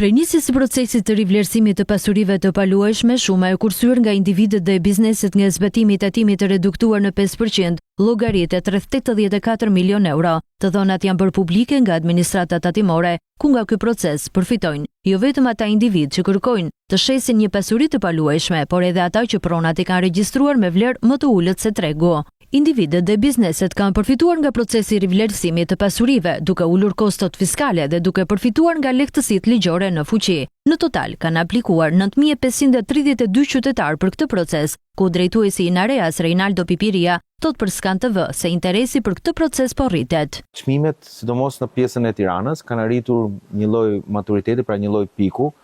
Prenisjes së procesit të rivlerësimit të pasurive të paluajshme, shuma e kursyer nga individët dhe bizneset nga zbatimi i tatimit të reduktuar në 5%, llogaritet rreth 84 milion euro. Të dhënat janë bërë publike nga administrata tatimore, ku nga ky proces përfitojnë jo vetëm ata individ që kërkojnë të shesin një pasuri të paluajshme, por edhe ata që pronat i kanë regjistruar me vlerë më të ulët se tregu. Individët dhe bizneset kanë përfituar nga procesi i rivlerësimit të pasurive, duke ulur kostot fiskale dhe duke përfituar nga lehtësitë ligjore në fuqi. Në total kanë aplikuar 9532 qytetar për këtë proces, ku drejtuesi i Nareas Reinaldo Pipiria thot për Skan TV se interesi për këtë proces po rritet. Çmimet, sidomos në pjesën e Tiranës, kanë arritur një lloj maturiteti, pra një lloj piku.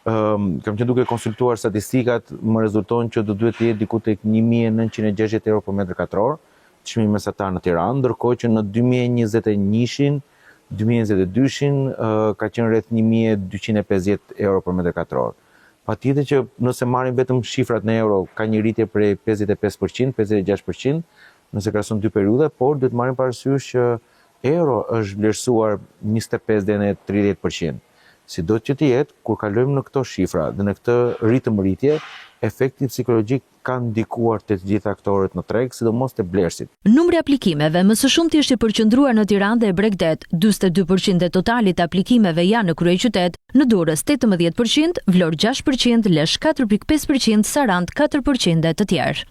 Kam qenë duke konsultuar statistikat, më rezulton që do duhet të jetë diku tek 1960 euro për metër katror, çmimi mesatar në Tiranë, ndërkohë që në 2021-shin, 2022-shin ka qenë rreth 1250 euro për metër katror. Patjetër që nëse marrim vetëm shifrat në euro, ka një rritje prej 55%, 56%, nëse krahason dy periudha, por duhet marrim parasysh që euro është vlerësuar 25 deri në 30%. Si do që të jetë, kur kalojmë në këto shifra dhe në këtë ritëm rritje, efekti psikologjik ka ndikuar të gjitha aktorët në treg, sidomos të blerësit. Numri aplikimeve më së shumti është i përqendruar në Tiranë dhe Bregdet, 42% e totalit aplikimeve janë në kryeqytet, në Durrës 18%, Vlorë 6%, Lezhë 4.5%, Sarandë 4% e të tjerë.